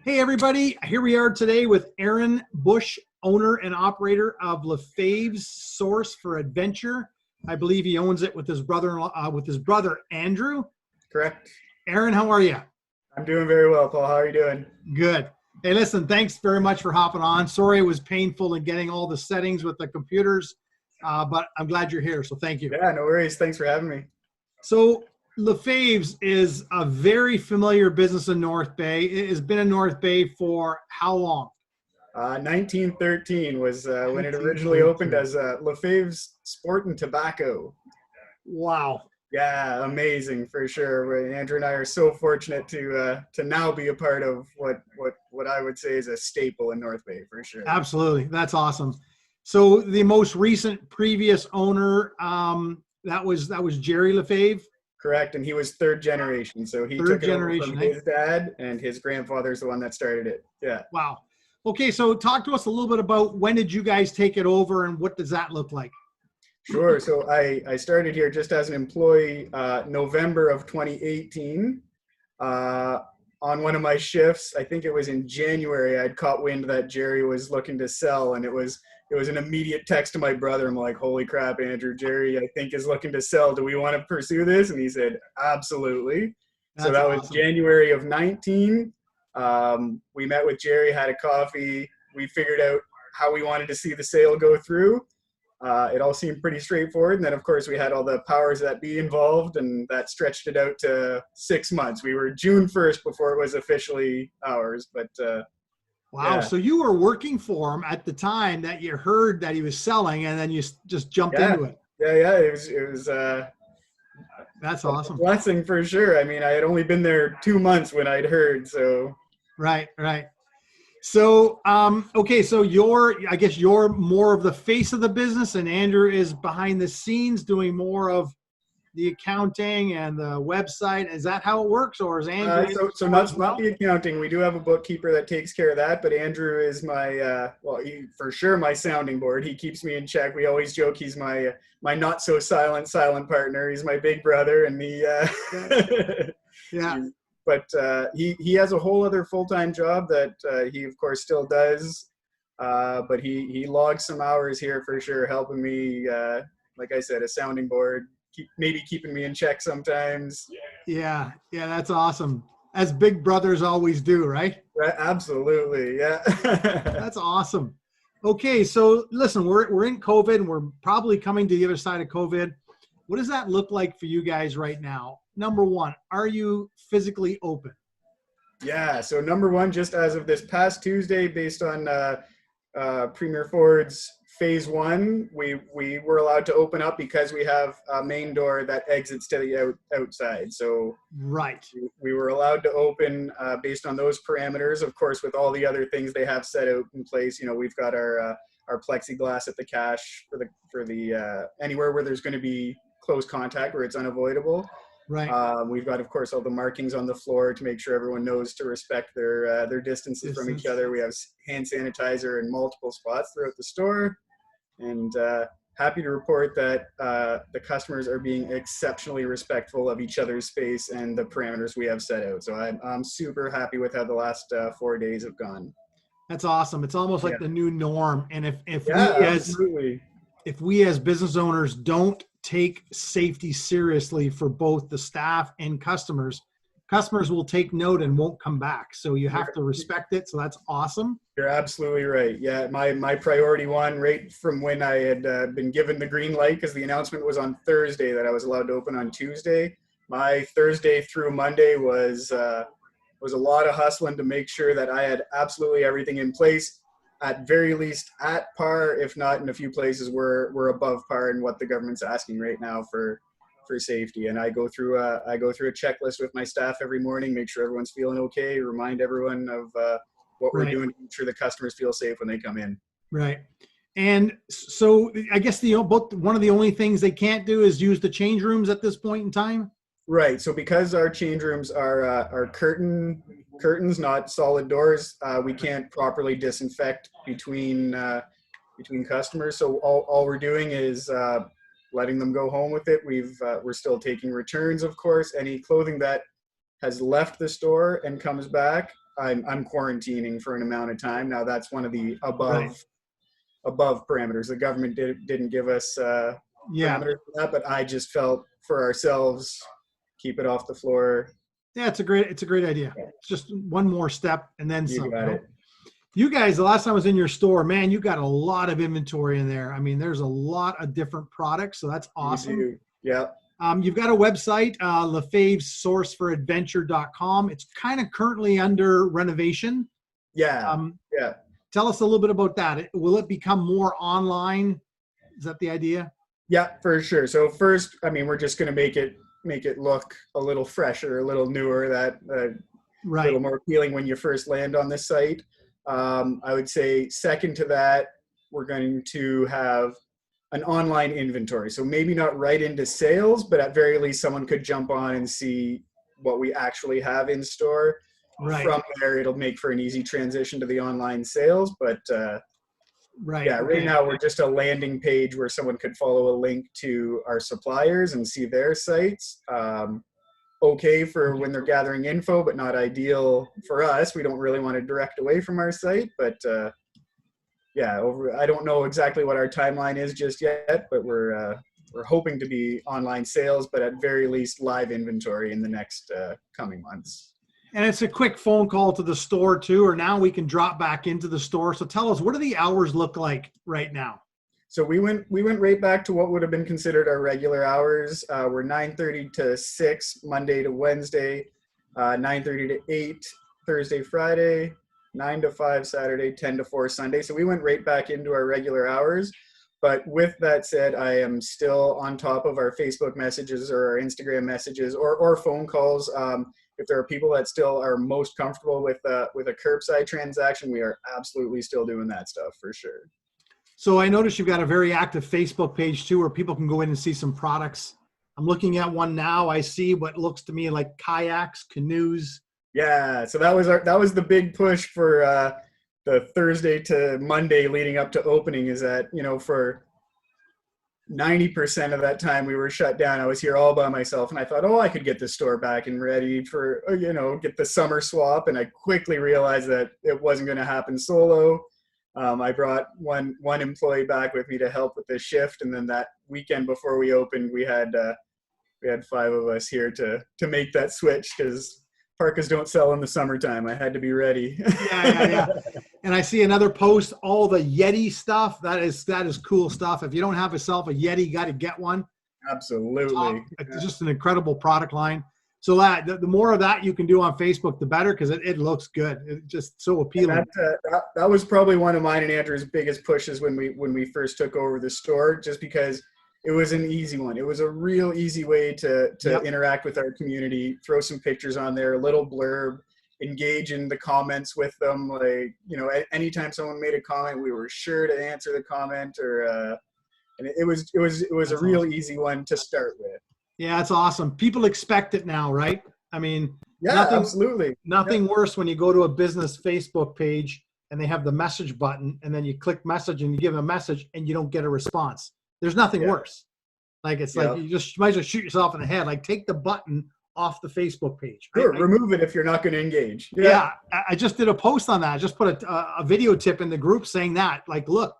Hey, everybody. Here we are today with Aaron Busch, owner and operator of Lefebvres Source for Adventure. I believe he owns it with his brother Andrew. Correct. Aaron, how are you? I'm doing very well, Paul. How are you doing? Good. Hey, listen, thanks very much for hopping on. Sorry it was painful in getting all the settings with the computers, but I'm glad you're here, so thank you. Yeah, no worries. Thanks for having me. So Lefebvres is a very familiar business in North Bay. It has been in North Bay for how long? 1913 was when it originally opened as Lefebvres Sport and Tobacco. Wow. Yeah, amazing for sure. Andrew and I are so fortunate to now be a part of what I would say is a staple in North Bay for sure. Absolutely, that's awesome. So the most recent previous owner, that was Jerry Lefebvre. Correct, and he was third generation, so he took it over from his dad, and his grandfather's the one that started it. Yeah. Wow. Okay, so talk to us a little bit about when did you guys take it over, and what does that look like? Sure. So I started here just as an employee November of 2018. On one of my shifts, I think it was in January, I'd caught wind that Jerry was looking to sell, and it was an immediate text to my brother. I'm like, holy crap, Andrew, Jerry, I think is looking to sell. Do we want to pursue this? And he said, absolutely. So that was January of 19. We met with Jerry, had a coffee. We figured out how we wanted to see the sale go through. It all seemed pretty straightforward. And then, of course, we had all the powers that be involved, and that stretched it out to 6 months. We were June 1st before it was officially ours. But wow. Yeah. So you were working for him at the time that you heard that he was selling, and then you just jumped into it. Yeah. It was that's awesome. A blessing for sure. I mean, I had only been there 2 months when I'd heard. So right. So, okay, so I guess you're more of the face of the business, and Andrew is behind the scenes doing more of the accounting and the website. Is that how it works, or is Andrew? So not the accounting. We do have a bookkeeper that takes care of that, but Andrew is my, he for sure my sounding board. He keeps me in check. We always joke he's my not so silent partner. He's my big brother, and he, yeah. But he has a whole other full-time job that he, of course, still does. But he logs some hours here for sure, helping me, like I said, a sounding board, maybe keeping me in check sometimes. Yeah, that's awesome. As big brothers always do, right? Right, absolutely, yeah. That's awesome. Okay, so listen, we're in COVID, and we're probably coming to the other side of COVID. What does that look like for you guys right now? Number one, are you physically open? Yeah, so number one, just as of this past Tuesday, based on Premier Ford's phase one, we were allowed to open up because we have a main door that exits to the outside. So right, we were allowed to open based on those parameters. Of course, with all the other things they have set out in place, we've got our plexiglass at the cash for the anywhere where there's going to be close contact where it's unavoidable. Right. We've got, of course, all the markings on the floor to make sure everyone knows to respect their distances from each other. We have hand sanitizer in multiple spots throughout the store, and happy to report that the customers are being exceptionally respectful of each other's space and the parameters we have set out. So I'm super happy with how the last 4 days have gone. That's awesome. It's almost like the new norm. And if we as business owners don't take safety seriously for both the staff and customers will take note and won't come back. So you have to respect it. So that's awesome. You're absolutely right. Yeah, my priority one, right from when I had been given the green light, because the announcement was on Thursday that I was allowed to open on Tuesday. My Thursday through Monday was a lot of hustling to make sure that I had absolutely everything in place, at very least at par, if not in a few places we're above par in what the government's asking right now for safety. And I go through a checklist with my staff every morning, make sure everyone's feeling okay, remind everyone of what we're doing to make sure the customers feel safe when they come in. Right. And so I guess one of the only things they can't do is use the change rooms at this point in time. Right. So because our change rooms are curtains, not solid doors, we can't properly disinfect between customers. So all we're doing is letting them go home with it. We're still taking returns, of course. Any clothing that has left the store and comes back, I'm quarantining for an amount of time. Now that's one of the Right. above parameters. The government didn't give us Yeah. parameters for that, but I just felt for ourselves, keep it off the floor. Yeah, it's a great idea. It's just one more step and then You some. got it. You guys, the last time I was in your store, man, you got a lot of inventory in there. I mean, there's a lot of different products, so that's awesome. You do. Yeah. You've got a website, Lefebvres Source for Adventure.com. It's kind of currently under renovation. Yeah. Yeah. Tell us a little bit about that. Will it become more online? Is that the idea? Yeah, for sure. So first, I mean, we're just going to make it look a little fresher, a little newer, that a Right. little more appealing when you first land on this site. I would say second to that, we're going to have an online inventory. So maybe not right into sales, but at very least someone could jump on and see what we actually have in store. Right. From there, it'll make for an easy transition to the online sales. But Right. yeah, right now we're just a landing page where someone could follow a link to our suppliers and see their sites. Okay for when they're gathering info, but not ideal for us. We don't really want to direct away from our site, but yeah, I don't know exactly what our timeline is just yet, but we're hoping to be online sales, but at very least live inventory in the next coming months. And it's a quick phone call to the store too, or now we can drop back into the store. So tell us, what do the hours look like right now? So we went right back to what would have been considered our regular hours. We're 9:30 to 6 Monday to Wednesday, 9:30 to 8 Thursday, Friday, 9 to 5 Saturday, 10 to 4 Sunday. So we went right back into our regular hours. But with that said, I am still on top of our Facebook messages or our Instagram messages or phone calls. If there are people that still are most comfortable with a curbside transaction, we are absolutely still doing that stuff for sure. So I noticed you've got a very active Facebook page too, where people can go in and see some products. I'm looking at one now. I see what looks to me like kayaks, canoes. Yeah, so that was the big push for the Thursday to Monday leading up to opening, is that, you know, for 90% of that time we were shut down. I was here all by myself, and I thought, oh, I could get the store back and ready for, you know, get the summer swap. And I quickly realized that it wasn't going to happen solo. I brought one employee back with me to help with the shift, and then that weekend before we opened, we had 5 of us here to make that switch, because parkas don't sell in the summertime. I had to be ready. Yeah. And I see another post, all the Yeti stuff. That is cool stuff. If you don't have yourself a Yeti, you got to get one. Absolutely. It's just an incredible product line. So the more of that you can do on Facebook, the better, because it looks good. It's just so appealing. That was probably one of mine and Andrew's biggest pushes when we first took over the store, just because it was an easy one. It was a real easy way to interact with our community, throw some pictures on there, a little blurb, engage in the comments with them. Like, you know, anytime someone made a comment, we were sure to answer the comment, and it was a real easy one to start with. Yeah, it's awesome. People expect it now, right? I mean, absolutely. Nothing worse when you go to a business Facebook page and they have the message button, and then you click message and you give a message and you don't get a response. There's nothing worse. Like, it's like you might as well shoot yourself in the head. Like, take the button off the Facebook page. Sure, remove it if you're not going to engage. Yeah, I just did a post on that. I just put a video tip in the group saying that, like, look,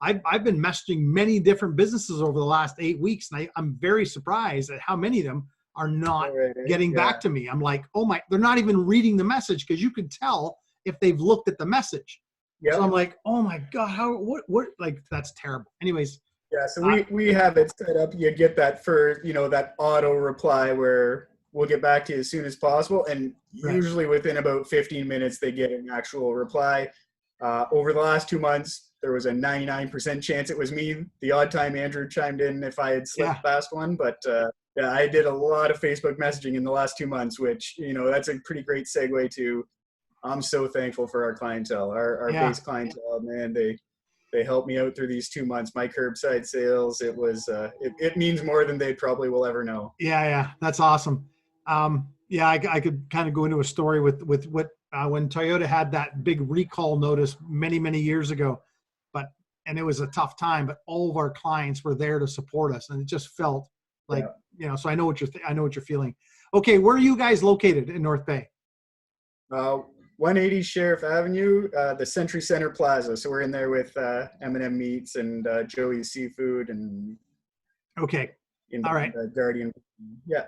I've been messaging many different businesses over the last 8 weeks, and I'm very surprised at how many of them are not getting back to me. I'm like, oh my, they're not even reading the message, because you can tell if they've looked at the message. Yep. So I'm like, oh my God, what, like, that's terrible. Anyways. Yeah, so we have it set up. You get that that auto reply where we'll get back to you as soon as possible. And usually within about 15 minutes, they get an actual reply. Over the last 2 months, there was a 99% chance it was me. The odd time Andrew chimed in if I had slipped past one. But I did a lot of Facebook messaging in the last 2 months, which, you know, that's a pretty great segue to, I'm so thankful for our clientele, our base clientele, man. They helped me out through these 2 months. My curbside sales, it was, it means more than they probably will ever know. Yeah. That's awesome. I could kind of go into a story with what, when Toyota had that big recall notice many, many years ago, and it was a tough time, but all of our clients were there to support us. And it just felt like, you know, so I know what you're feeling. Okay. Where are you guys located in North Bay? 180 Sheriff Avenue, the Century Center Plaza. So we're in there with M&M Meats and Joey's Seafood and Okay. in All right. the Guardian. Yeah.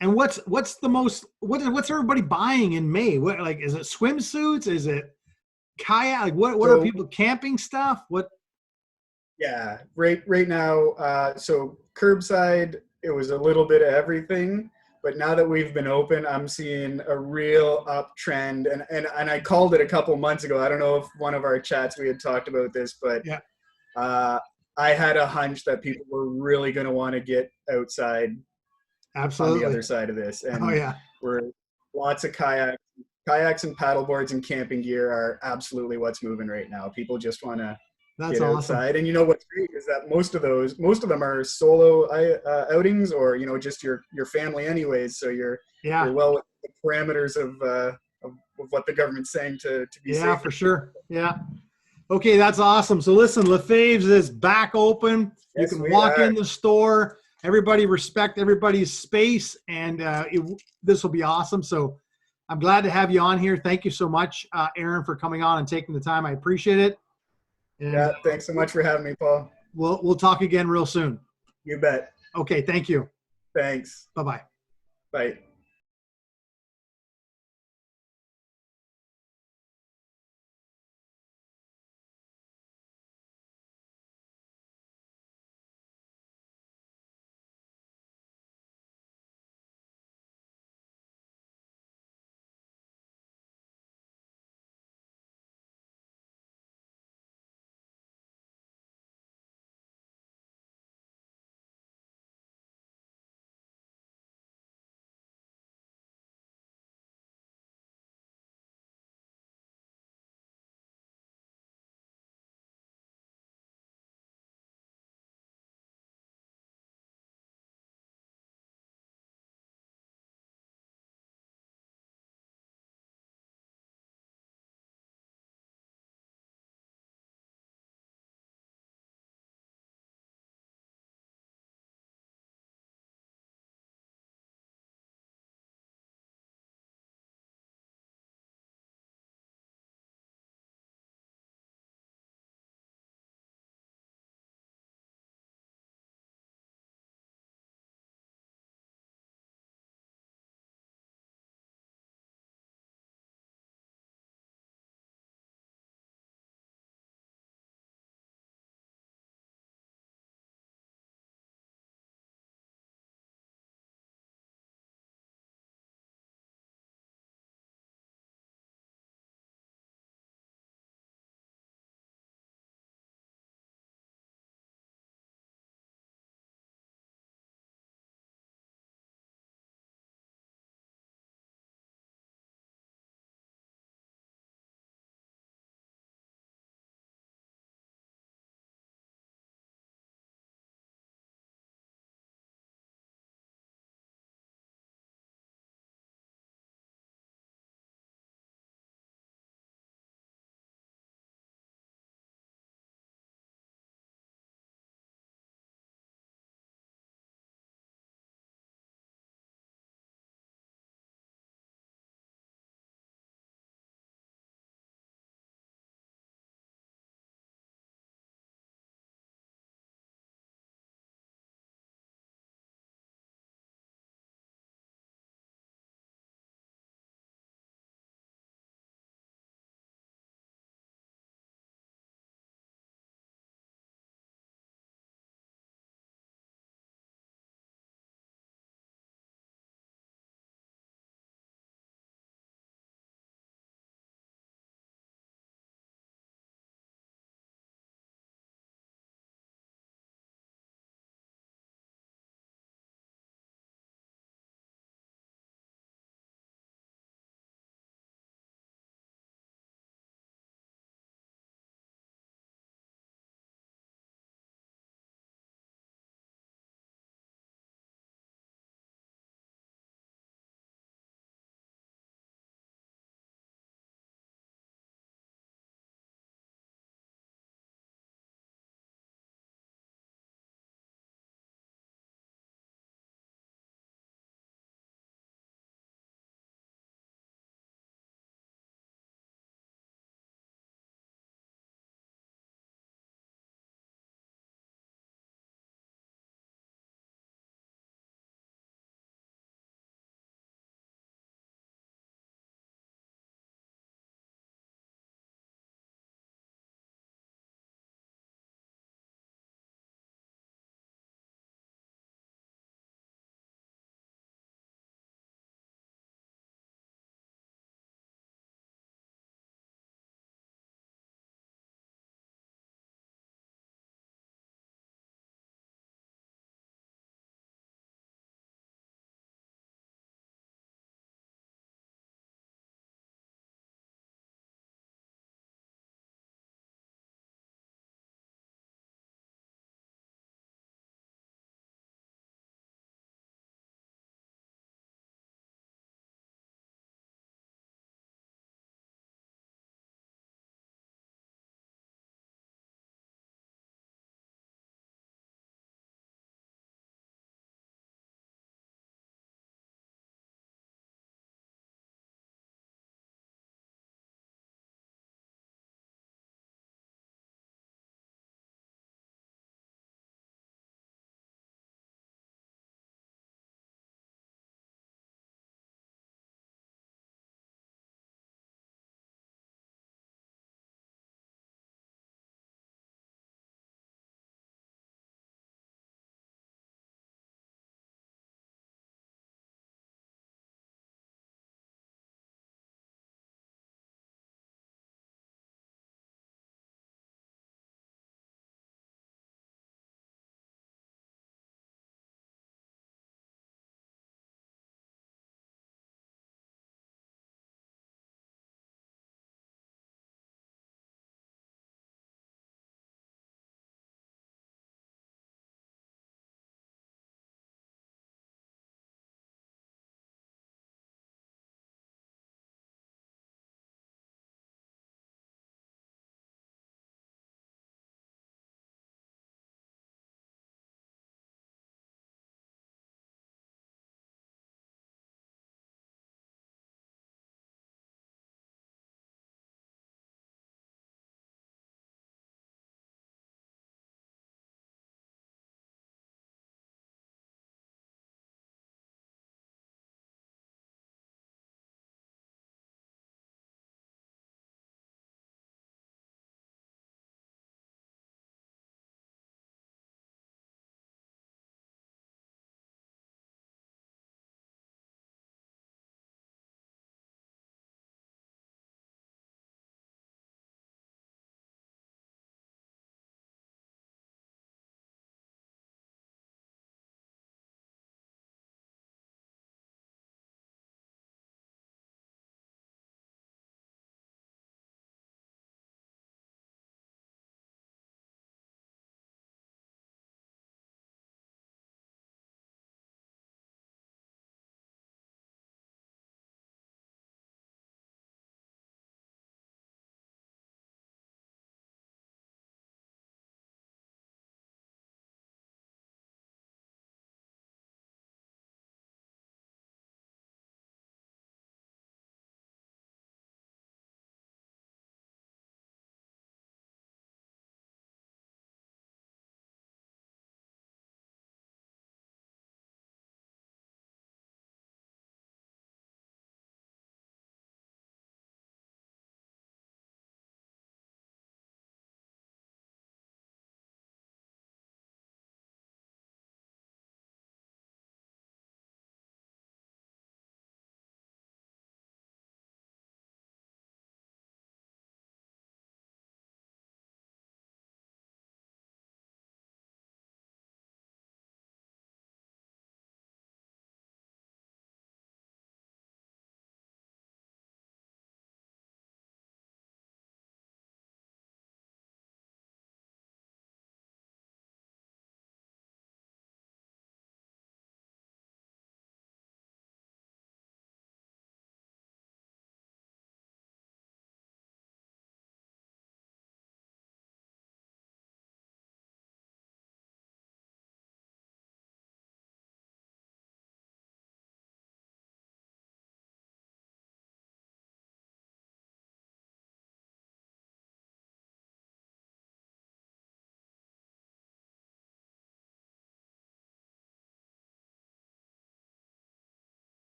And what's what's everybody buying in May? What, like, is it swimsuits? Is it kayak? Like, what are people camping stuff? What? Yeah, right now, so curbside, it was a little bit of everything, but now that we've been open, I'm seeing a real uptrend, and I called it a couple months ago. I don't know if one of our chats we had talked about this, but Yeah, I had a hunch that people were really going to want to get outside on the absolutely. other side of this, Oh and yeah, we're lots of kayaks and paddle boards and camping gear are absolutely what's moving right now. People just want to that's get awesome. outside. And you know what's great is that most of them are solo outings, or just your family anyways. So you're Yeah, well within the parameters of what the government's saying to be yeah, safe. for sure. Yeah. Okay, that's awesome. So listen, Lefebvres is back open. You Yes, can we walk are. in the store. Everybody respect everybody's space, and this will be awesome. So I'm glad to have you on here. Thank you so much, Aaron, for coming on and taking the time. I appreciate it. And Yeah, thanks so much for having me, Paul. we'll talk again real soon. You bet. Okay, thank you. Thanks. Bye-bye. Bye.